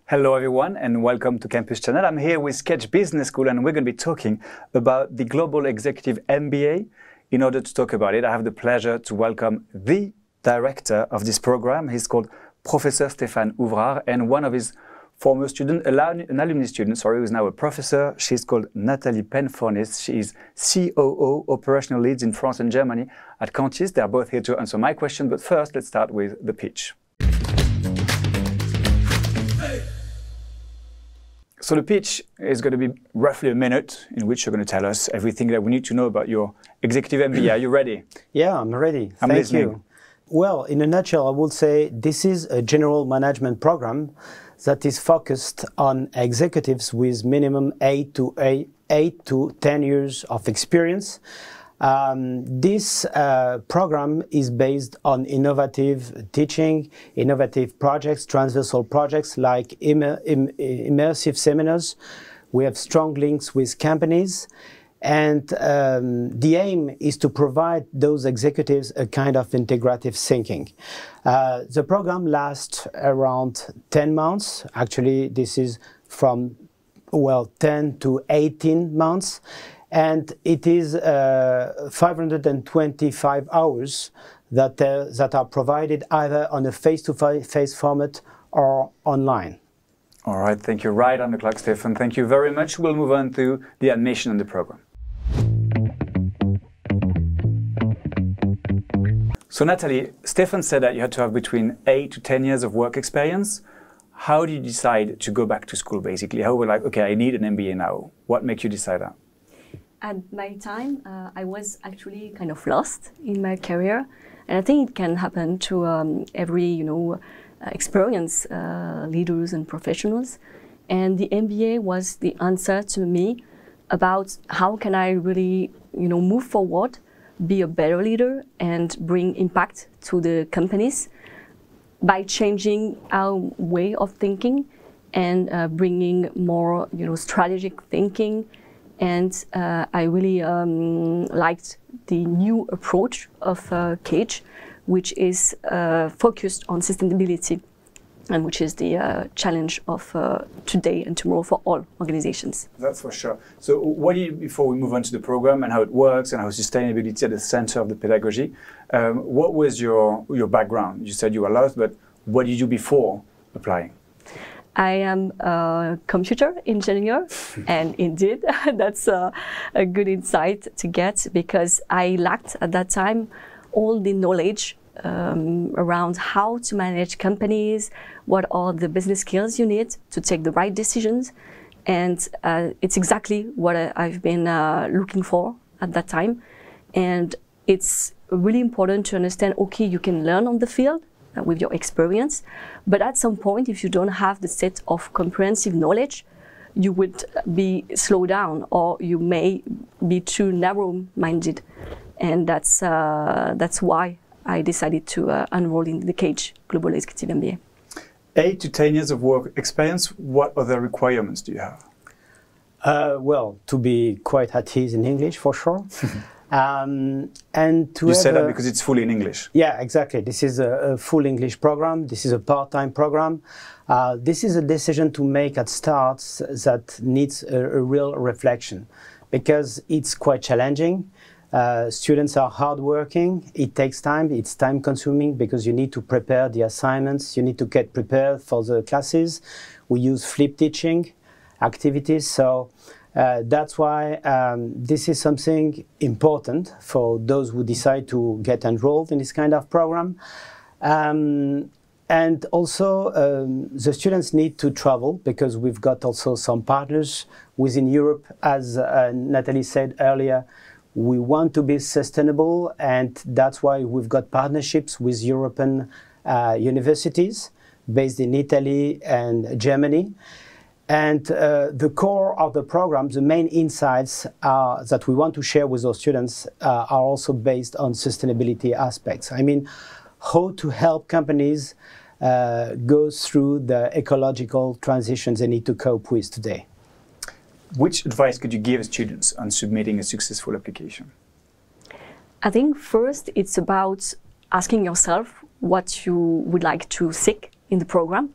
Hello everyone and welcome to Campus Channel. I'm here with Kedge Business School and we're going to be talking about the Global Executive MBA. In order to talk about it, I have the pleasure to welcome the director of this program. He's called Professor Stéphane Ouvrard, and one of his former students, an alumni student, who is now a professor. She's called Nathalie Penfornis. She is COO, Operational Leads in France and Germany at CLICHES. They're both here to answer my question, but first let's start with the pitch. So the pitch is going to be roughly a minute in which you're going to tell us everything that we need to know about your executive MBA. Are you ready? Yeah, I'm ready. I'm listening. You. Well, in a nutshell, I would say this is a general management program that is focused on executives with minimum 8 to 10 years of experience. This program is based on innovative teaching, innovative projects, transversal projects like immersive seminars. We have strong links with companies, and the aim is to provide those executives a kind of integrative thinking. The program lasts around 10 months. Actually, this is from 10 to 18 months. And it is 525 hours that are provided either on a face-to-face format or online. All right, thank you. Right on the clock, Stéphane. Thank you very much. We'll move on to the admission and the program. So Nathalie, Stéphane said that you had to have between 8 to 10 years of work experience. How did you decide to go back to school, basically? How were you like, okay, I need an MBA now? What makes you decide that? At my time, I was actually kind of lost in my career, and I think it can happen to every, experienced leaders and professionals. And the MBA was the answer to me about how can I really, move forward, be a better leader, and bring impact to the companies by changing our way of thinking and bringing more, strategic thinking. And I really liked the new approach of KEGDE, which is focused on sustainability, and which is the challenge of today and tomorrow for all organizations. That's for sure. So before we move on to the program and how it works and how sustainability is at the center of the pedagogy, what was your background? You said you were lost, but what did you do before applying? I am a computer engineer, and indeed, that's a good insight to get, because I lacked at that time all the knowledge around how to manage companies, what are the business skills you need to take the right decisions, and it's exactly what I've been looking for at that time. And it's really important to understand, okay, you can learn on the field, with your experience, but at some point, if you don't have the set of comprehensive knowledge, you would be slowed down, or you may be too narrow-minded, and that's why I decided to enroll in the Kedge Global Executive MBA. 8 to 10 years of work experience. What other requirements do you have? Well, to be quite at ease in English, for sure. And you said that because it's fully in English. Yeah, exactly. This is a full English program. This is a part-time program. This is a decision to make at start that needs a real reflection, because it's quite challenging. Students are hardworking. It takes time. It's time-consuming because you need to prepare the assignments. You need to get prepared for the classes. We use flip teaching activities. So that's why this is something important for those who decide to get enrolled in this kind of program. And also the students need to travel, because we've got also some partners within Europe. As Nathalie said earlier, we want to be sustainable, and that's why we've got partnerships with European universities based in Italy and Germany. And the core of the program, the main insights that we want to share with our students are also based on sustainability aspects. I mean, how to help companies go through the ecological transitions they need to cope with today. Which advice could you give students on submitting a successful application? I think first it's about asking yourself what you would like to seek in the program.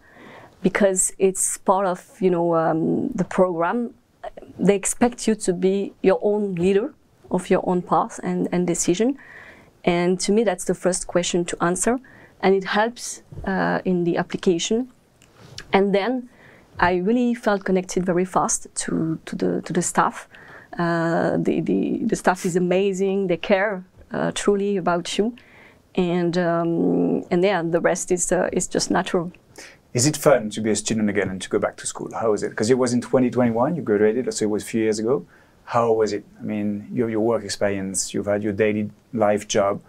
because it's part of the program. They expect you to be your own leader of your own path and decision. And to me, that's the first question to answer, and it helps in the application. And then I really felt connected very fast to the staff. The staff is amazing. They care truly about you, and yeah, the rest is just natural. Is it fun to be a student again and to go back to school? How is it? Because it was in 2021, you graduated, so it was a few years ago. How was it? I mean, you have your work experience, you've had your daily life job,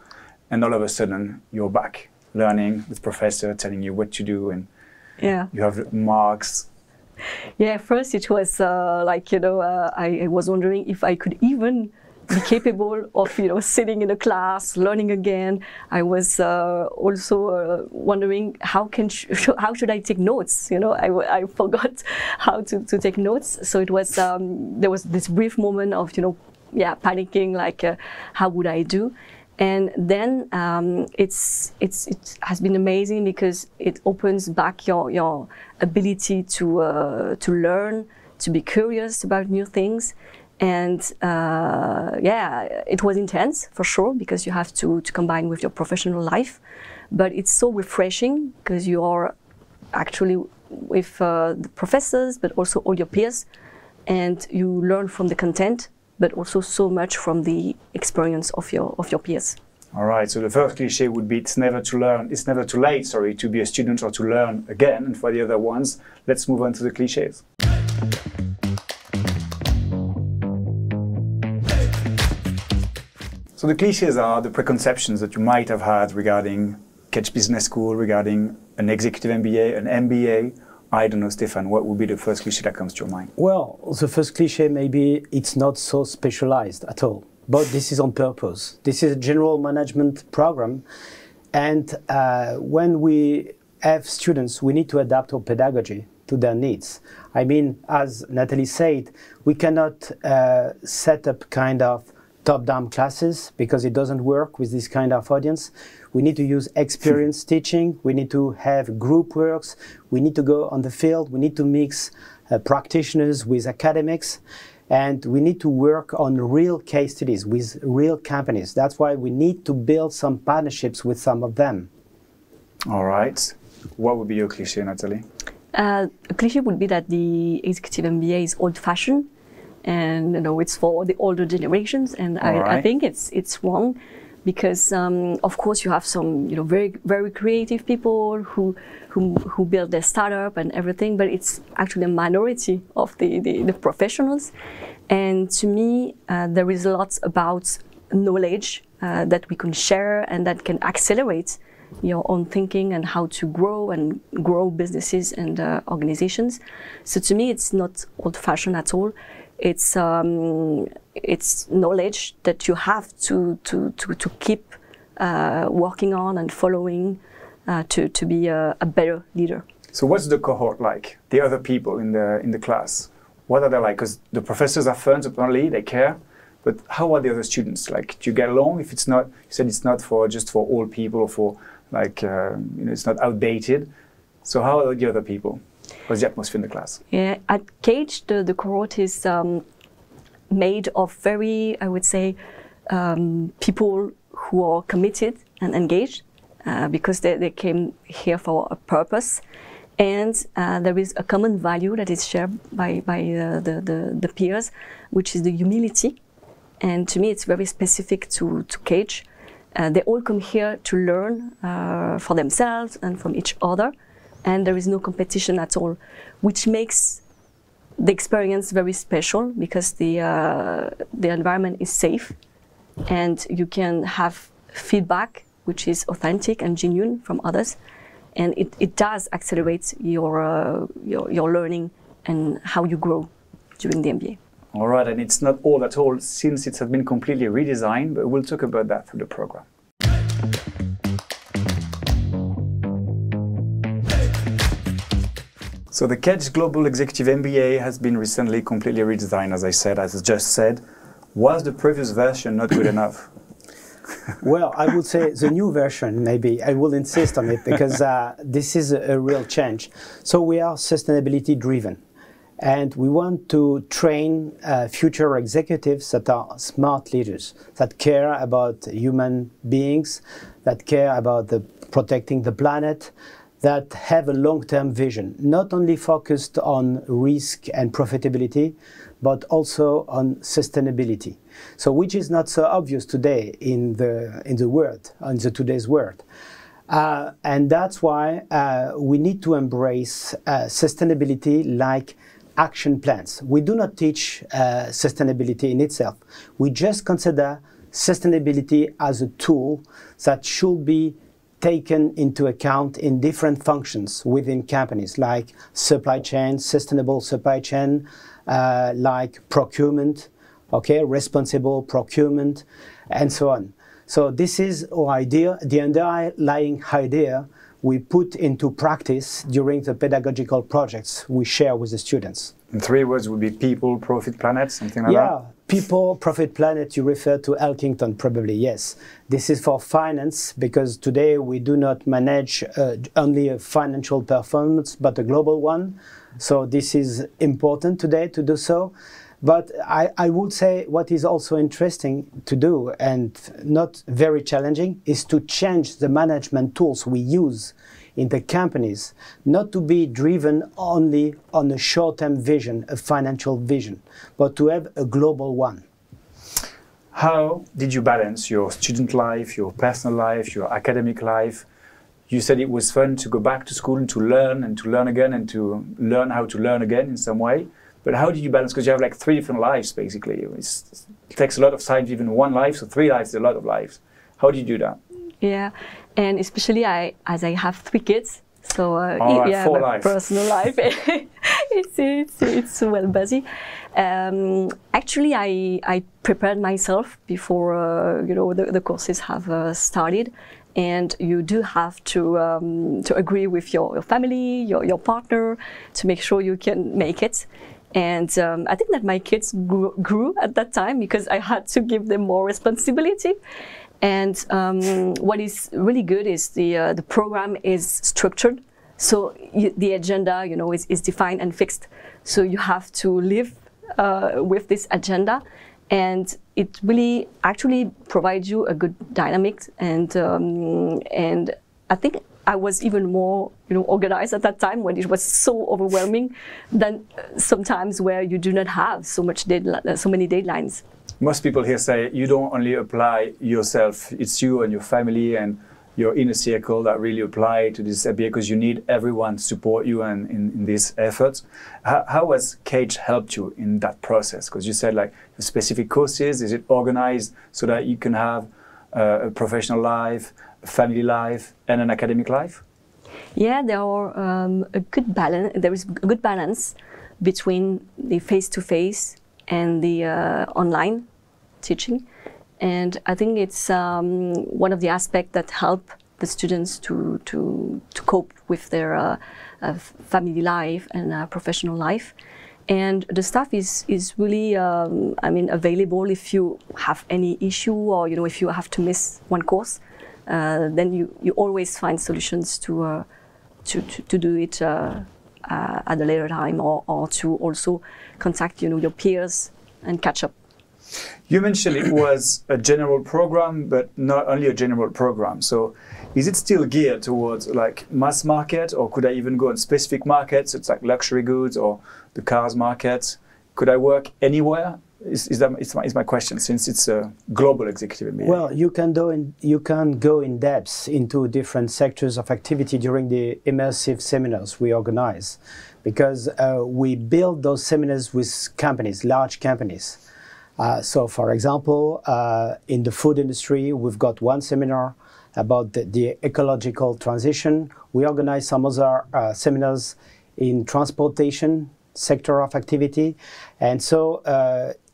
and all of a sudden you're back learning with professor telling you what to do, and yeah, you have marks. Yeah, first it was I was wondering if I could even be capable of sitting in a class, learning again. I was also wondering how should I take notes. I forgot how to take notes. So it was there was this brief moment of panicking, like how would I do? And then it has been amazing because it opens back your ability to learn, to be curious about new things. And yeah, it was intense for sure, because you have to combine with your professional life. But it's so refreshing because you are actually with the professors, but also all your peers, and you learn from the content, but also so much from the experience of your peers. All right. So the first cliché would be it's never too late, sorry, to be a student or to learn again. And for the other ones, let's move on to the clichés. So the clichés are the preconceptions that you might have had regarding Kedge Business School, regarding an executive MBA, an MBA. I don't know, Stéphane, what would be the first cliché that comes to your mind? Well, the first cliché, maybe it's not so specialized at all, but this is on purpose. This is a general management program, and when we have students, we need to adapt our pedagogy to their needs. I mean, as Nathalie said, we cannot set up kind of top-down classes because it doesn't work with this kind of audience. We need to use experience teaching. We need to have group works. We need to go on the field. We need to mix practitioners with academics. And we need to work on real case studies with real companies. That's why we need to build some partnerships with some of them. All right. What would be your cliché, Nathalie? A cliché would be that the executive MBA is old-fashioned, and it's for the older generations, and I think it's wrong, because of course you have some very very creative people who build their startup and everything, but it's actually a minority of the professionals. And to me, there is a lot about knowledge that we can share and that can accelerate your own thinking and how to grow businesses and organizations. So to me, it's not old-fashioned at all. It's knowledge that you have to keep working on and following to be a better leader. So what's the cohort like? The other people in the class, what are they like? Because the professors are fun, apparently they care, but how are the other students like? Do you get along? If it's not, you said it's not just for old people or for like it's not outdated. So how are the other people? What's the atmosphere in the class? Yeah, at KEGDE, the cohort is made of very, I would say, people who are committed and engaged because they came here for a purpose, and there is a common value that is shared by the peers, which is the humility. And to me, it's very specific to KEGDE. They all come here to learn for themselves and from each other. And there is no competition at all, which makes the experience very special because the environment is safe, and you can have feedback which is authentic and genuine from others, and it does accelerate your learning and how you grow during the MBA. All right, and it's not old at all since it has been completely redesigned, but we'll talk about that through the program. So the Kedge Global Executive MBA has been recently completely redesigned, as I just said. Was the previous version not good enough? Well, I would say the new version, maybe. I will insist on it because this is a real change. So we are sustainability driven. And we want to train future executives that are smart leaders, that care about human beings, that care about protecting the planet, that have a long-term vision, not only focused on risk and profitability, but also on sustainability. So, which is not so obvious today in the world, in the today's world. And that's why we need to embrace sustainability like action plans. We do not teach sustainability in itself. We just consider sustainability as a tool that should be taken into account in different functions within companies, like supply chain, sustainable supply chain, like procurement, okay, responsible procurement, and so on. So this is our idea, the underlying idea we put into practice during the pedagogical projects we share with the students. In 3 words would be people, profit, planet, something like that? Yeah, people, profit, planet, you refer to Elkington probably, yes. This is for finance, because today we do not manage only a financial performance, but a global one. So this is important today to do so. But I would say what is also interesting to do, and not very challenging, is to change the management tools we use in the companies, not to be driven only on a short-term vision, a financial vision, but to have a global one. How did you balance your student life, your personal life, your academic life? You said it was fun to go back to school and to learn again and to learn how to learn again in some way. But how did you balance? Because you have like 3 different lives, basically. It takes a lot of time, even 1 life, so 3 lives is a lot of lives. How did you do that? Yeah, and especially as I have 3 kids, so yeah, 4 my life. Personal life, it's well busy. Actually, I prepared myself before the courses have started, and you do have to agree with your family, your partner, to make sure you can make it. And I think that my kids grew at that time because I had to give them more responsibility. And what is really good is the program is structured, so the agenda, is defined and fixed. So you have to live with this agenda, and it really actually provides you a good dynamic. And I think I was even more, organized at that time when it was so overwhelming than sometimes where you do not have so many deadlines. Most people here say you don't only apply yourself, it's you and your family and your inner circle that really apply to this MBA, because you need everyone to support you and in these efforts. How has KEGDE helped you in that process? Because you said like specific courses, is it organized so that you can have a professional life, a family life and an academic life? Yeah, there is a good balance between the face-to-face and the online teaching, and I think it's one of the aspects that help the students to cope with their family life and professional life. And the staff is really available if you have any issue, or if you have to miss one course, then you always find solutions to do it at a later time, or to also contact your peers and catch up. You mentioned it was a general program, but not only a general program. So is it still geared towards like mass market, or could I even go on specific markets? It's like luxury goods or the cars market. Could I work anywhere? Is my question, since it's a global executive MBA. Well, you can go in depth into different sectors of activity during the immersive seminars we organize, because we build those seminars with companies, large companies. So, for example, in the food industry, we've got one seminar about the ecological transition. We organize some other seminars in transportation sector of activity, and so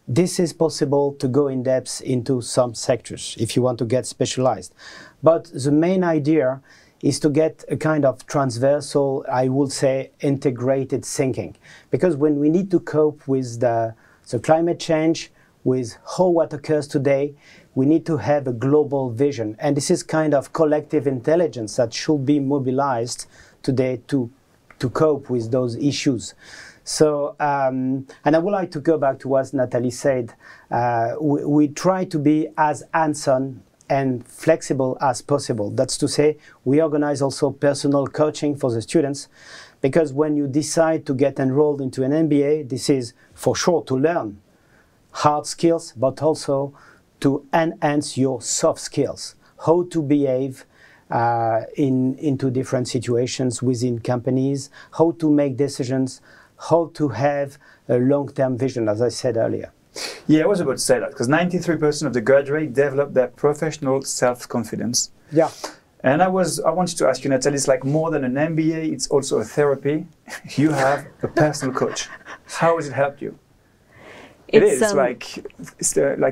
this is possible to go in depth into some sectors if you want to get specialized. But the main idea is to get a kind of transversal, I would say, integrated thinking, because when we need to cope with the climate change, with how what occurs today, we need to have a global vision. And this is kind of collective intelligence that should be mobilized today to cope with those issues. So, and I would like to go back to what Nathalie said. We try to be as hands-on and flexible as possible. That's to say, we organize also personal coaching for the students, because when you decide to get enrolled into an MBA, this is for sure to learn hard skills, but also to enhance your soft skills, how to behave into different situations within companies, how to make decisions, how to have a long-term vision, as I said earlier. Yeah, I was about to say that, because 93% of the graduates develop their professional self-confidence. Yeah. And I wanted to ask you, Nathalie, it's like more than an MBA, it's also a therapy. You have a personal coach. How has it helped you? It's like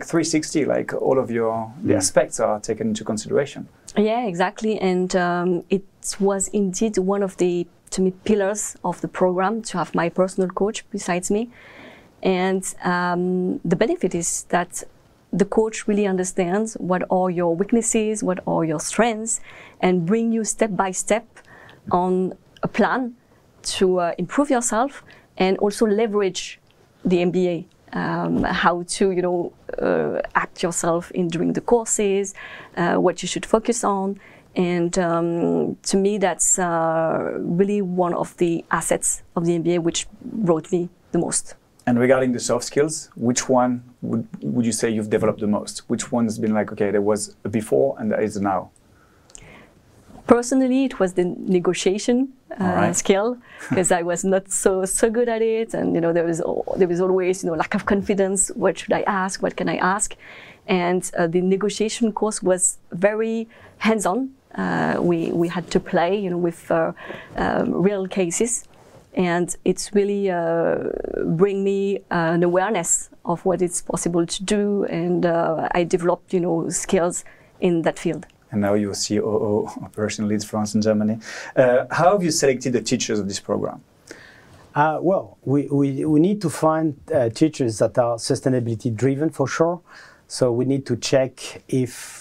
360, like all of the aspects are taken into consideration. Yeah, exactly. And it was indeed one of the, to me, pillars of the program, to have my personal coach besides me. And the benefit is that the coach really understands what are your weaknesses, what are your strengths, and bring you step by step on a plan to improve yourself and also leverage the MBA. How to, act yourself in during the courses, what you should focus on. And to me, that's really one of the assets of the MBA which brought me the most. And regarding the soft skills, which one would you say you've developed the most? Which one has been like, okay, there was a before and there is a now? Personally, it was the negotiation skill, because I was not so good at it, and there was always lack of confidence. What should I ask? What can I ask? And the negotiation course was very hands-on. We had to play with real cases, and it's really bring me an awareness of what it's possible to do, and I developed skills in that field. And now you're COO, Operation Leads France and Germany. How have you selected the teachers of this program? Well, we need to find teachers that are sustainability driven for sure. So we need to check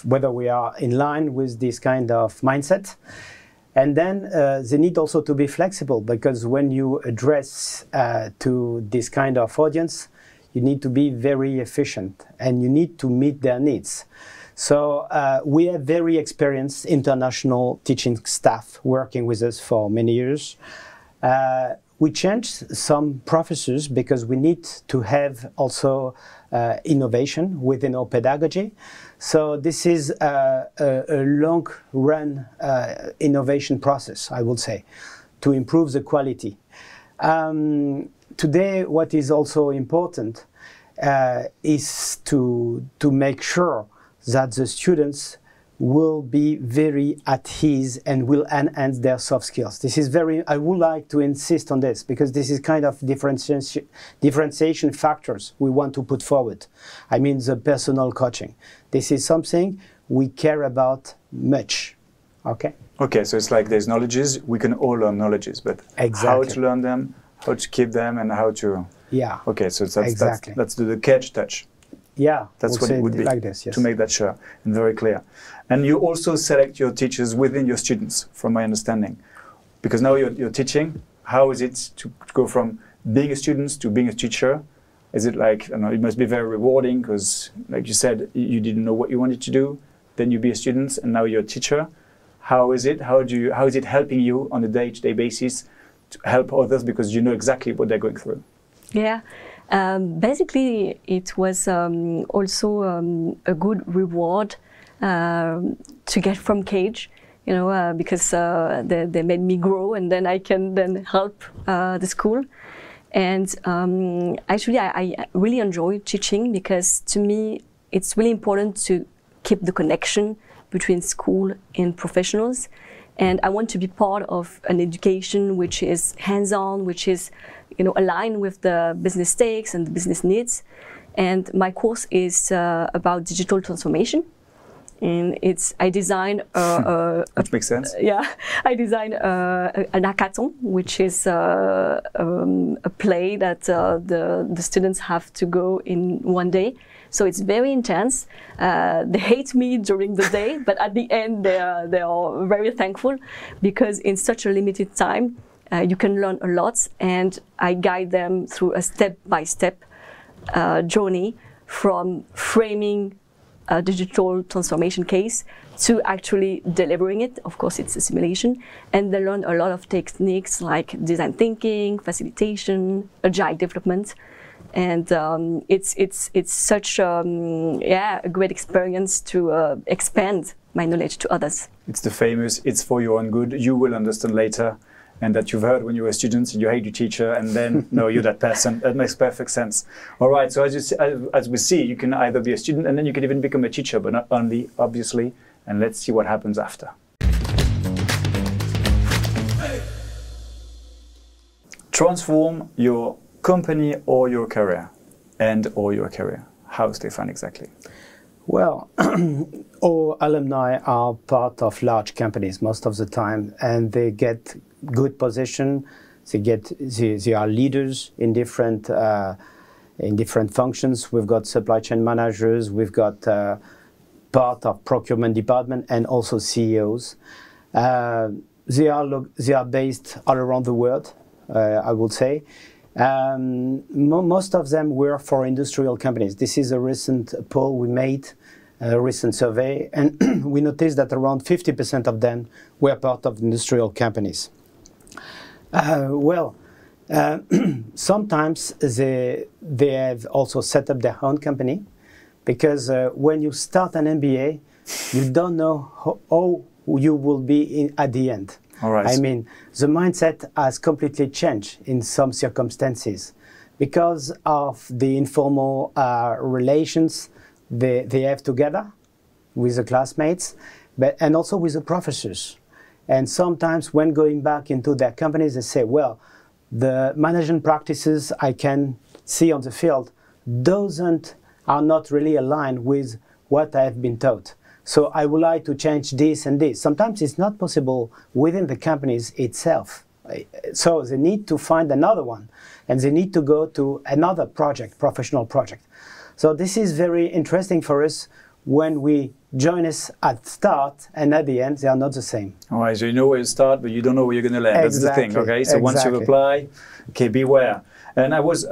whether we are in line with this kind of mindset. And then they need also to be flexible, because when you address to this kind of audience, you need to be very efficient and you need to meet their needs. So we have very experienced international teaching staff working with us for many years. We changed some professors because we need to have also innovation within our pedagogy. So this is a long-run innovation process, I would say, to improve the quality. Today, what is also important is to make sure that the students will be very at ease and will enhance their soft skills. This is I would like to insist on this, because this is kind of differentiation factors we want to put forward. I mean, the personal coaching. This is something we care about much, okay? Okay, so it's like there's knowledges, we can all learn knowledges, but how to learn them, how to keep them, and how to... Yeah. Okay, so that's the Kedge touch. Yeah, that's what it would be, like this, yes. To make that sure and very clear. And you also select your teachers within your students, from my understanding. Because now you're teaching, how is it to go from being a student to being a teacher? Is it like, I don't know, it must be very rewarding, because like you said, you didn't know what you wanted to do, then you be a student and now you're a teacher. How is it? How is it helping you on a day-to-day basis to help others, because you know exactly what they're going through? Yeah. Basically, it was also a good reward to get from Kedge, because they made me grow, and then I can then help the school. And actually, I really enjoy teaching, because to me, it's really important to keep the connection between school and professionals. And I want to be part of an education which is hands-on, which is aligned with the business stakes and the business needs. And my course is about digital transformation. And I designed which makes sense. Yeah, I designed an hackathon, which is a play that the students have to go in one day. So it's very intense. They hate me during the day, but at the end they are very thankful, because in such a limited time you can learn a lot, and I guide them through a step-by-step journey from framing a digital transformation case to actually delivering it. Of course, it's a simulation, and they learn a lot of techniques like design thinking, facilitation, agile development, and it's such a great experience to expand my knowledge to others. It's the famous "it's for your own good, you will understand later," and that you've heard when you were a student and you hate your teacher, and then no, you're that person. That makes perfect sense. All right, so as we see, you can either be a student and then you can even become a teacher, but not only, obviously. And let's see what happens after. Transform your company or your career, or your career. How, Stéphane, exactly? Well, all alumni are part of large companies most of the time, and they get good position. They are leaders in different functions. We've got supply chain managers. We've got part of procurement department, and also CEOs. They are based all around the world, I would say. Most of them work for industrial companies. This is a recent poll we made, a recent survey, and we noticed that around 50% of them were part of industrial companies. Sometimes they have also set up their own company, because when you start an MBA, you don't know how you will be at the end. All right. I mean, the mindset has completely changed in some circumstances because of the informal relations they have together with the classmates, and also with the professors. And sometimes when going back into their companies, they say, well, the management practices I can see on the field are not really aligned with what I have been taught. So I would like to change this and this. Sometimes it's not possible within the companies itself. So they need to find another one, and they need to go to another project, professional project. So this is very interesting for us when we join us at start, and at the end they are not the same. All right, so you know where you start, but you don't know where you're going to land. That's the thing, okay? So once you apply, okay, beware. And it was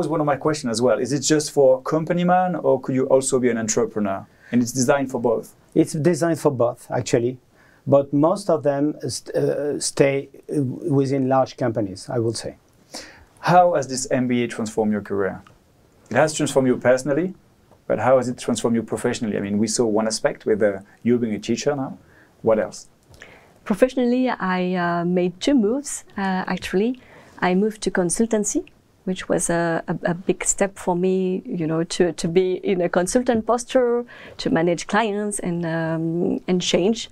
one of my questions as well. Is it just for company man, or could you also be an entrepreneur? And it's designed for both? It's designed for both, actually. But most of them stay within large companies, I would say. How has this MBA transformed your career? It has transformed you personally, but how has it transformed you professionally? I mean, we saw one aspect with you being a teacher now. What else? Professionally, I made two moves, actually. I moved to consultancy, which was a big step for me, you know, to be in a consultant posture, to manage clients and change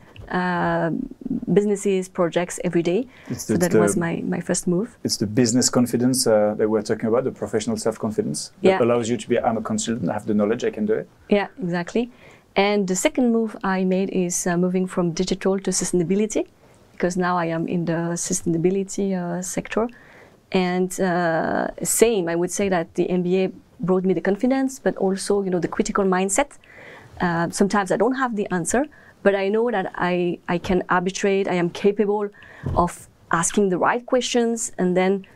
businesses, projects every day. So that was my first move. It's the business confidence that we're talking about, the professional self-confidence that allows you to be, I'm a consultant, I have the knowledge, I can do it. Yeah, exactly. And the second move I made is moving from digital to sustainability, because now I am in the sustainability sector. And same, I would say that the MBA brought me the confidence, but also, you know, the critical mindset. Sometimes I don't have the answer, but I know that I can arbitrate, I am capable of asking the right questions, and then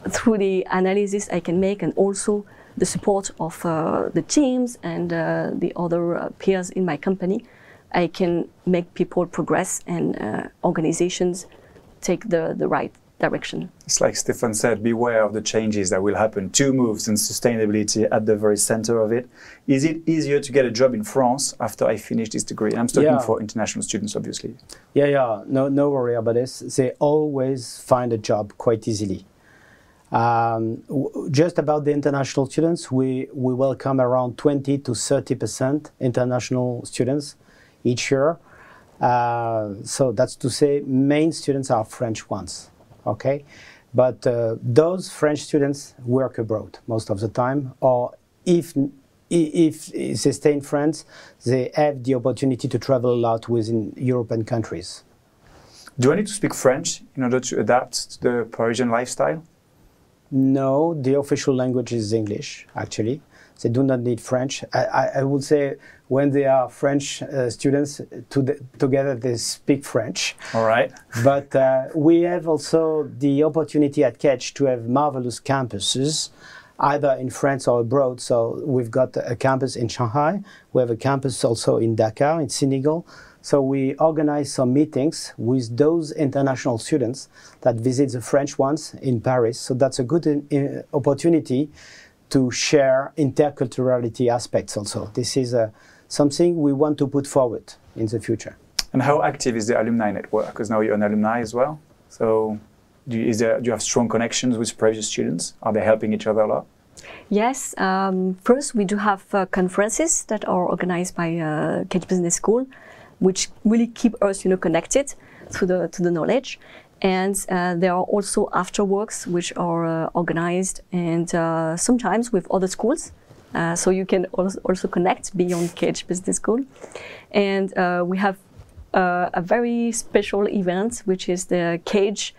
through the analysis I can make, and also the support of the teams and the other peers in my company, I can make people progress and organizations take the right direction. It's like Stéphane said, beware of the changes that will happen. Two moves and sustainability at the very center of it. Is it easier to get a job in France after I finish this degree? And I'm talking for international students, obviously. No worry about this. They always find a job quite easily. Just about the international students, we welcome around 20 to 30% international students each year. So that's to say, main students are French ones. Okay, but those French students work abroad most of the time, or if they stay in France, they have the opportunity to travel a lot within European countries. Do I need to speak French in order to adapt to the Parisian lifestyle? No, the official language is English, actually. they do not need French. I would say when they are French students, together they speak French. All right. But we have also the opportunity at Kedge to have marvelous campuses, either in France or abroad. So we've got a campus in Shanghai. We have a campus also in Dakar, in Senegal. So we organize some meetings with those international students that visit the French ones in Paris. So that's a good opportunity to share interculturality aspects also. This is something we want to put forward in the future. And how active is the alumni network? Because now you're an alumni as well. So do you have strong connections with previous students? Are they helping each other a lot? Yes. First, we do have conferences that are organized by Kedge Business School, which really keep us, connected to the knowledge. And there are also afterworks which are organized, and sometimes with other schools. So you can also connect beyond Kedge Business School. And we have a very special event, which is the Kedge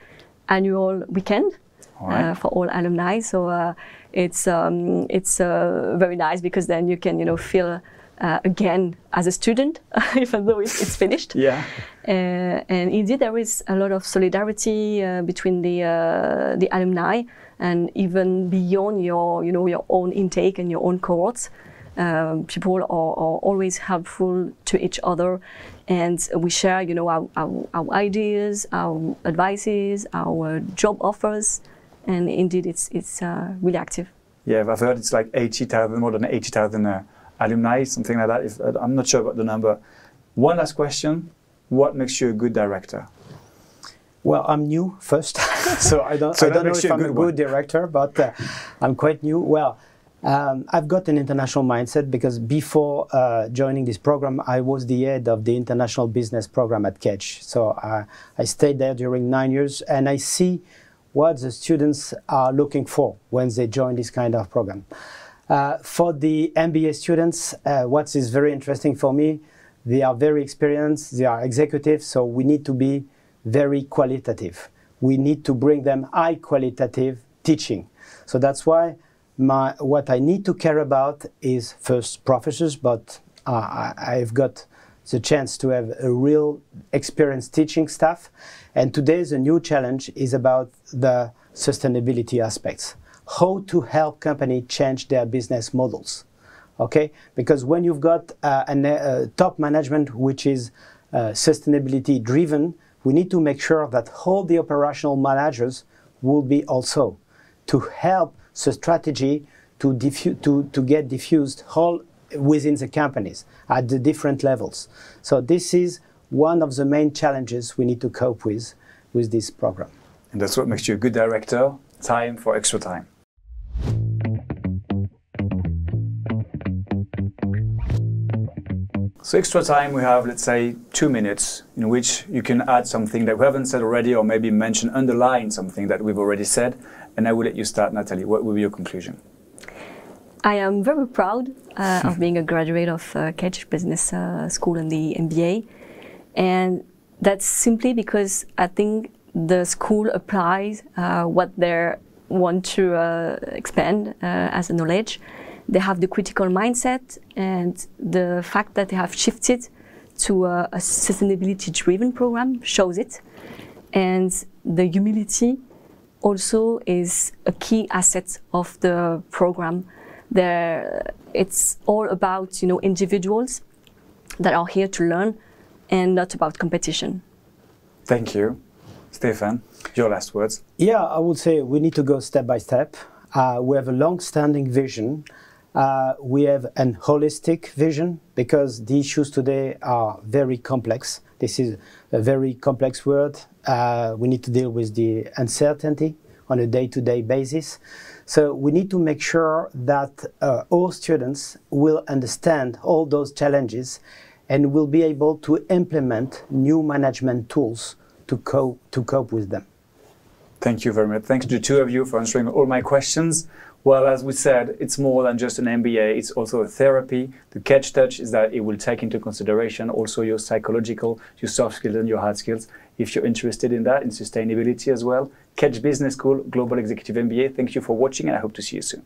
annual weekend for all alumni. So it's very nice because then you can feel again as a student, even though it's finished. Yeah. And indeed, there is a lot of solidarity between the alumni, and even beyond your own intake and your own cohorts. People are always helpful to each other, and we share, our ideas, our advices, our job offers, and indeed, it's really active. Yeah, I've heard it's like 80,000, more than 80,000 alumni, something like that. I'm not sure about the number. One last question: what makes you a good director? Well, I'm new first, so I don't know if I'm a good director, but I'm quite new. Well, I've got an international mindset because before joining this program, I was the head of the international business program at Kedge. So I stayed there during 9 years, and I see what the students are looking for when they join this kind of program. For the MBA students, what is very interesting for me, they are very experienced, they are executives, so we need to be very qualitative. We need to bring them high qualitative teaching. So that's why what I need to care about is first professors, but I've got the chance to have a real experienced teaching staff. And today the new challenge is about the sustainability aspects. How to help companies change their business models, okay? Because when you've got a top management which is sustainability driven, we need to make sure that all the operational managers will be also to help the strategy to get diffused all within the companies at the different levels. So this is one of the main challenges we need to cope with this program. And that's what makes you a good director: time for extra time. So extra time, we have, let's say, 2 minutes in which you can add something that we haven't said already, or maybe mention, underline something that we've already said. And I will let you start, Nathalie. What will be your conclusion? I am very proud of being a graduate of Kedge Business School and the MBA. And that's simply because I think the school applies what they want to expand as a knowledge. They have the critical mindset, and the fact that they have shifted to a sustainability-driven program shows it. And the humility also is a key asset of the program. It's all about individuals that are here to learn, and not about competition. Thank you. Stéphane, your last words. Yeah, I would say we need to go step by step. We have a long-standing vision. We have an holistic vision because the issues today are very complex. This is a very complex word. We need to deal with the uncertainty on a day-to-day basis. So we need to make sure that all students will understand all those challenges and will be able to implement new management tools to cope with them. Thank you very much. Thanks to the two of you for answering all my questions. Well, as we said, it's more than just an MBA, it's also a therapy. The Kedge touch is that it will take into consideration also your psychological, your soft skills and your hard skills. If you're interested in that, in sustainability as well, Kedge Business School, Global Executive MBA. Thank you for watching, and I hope to see you soon.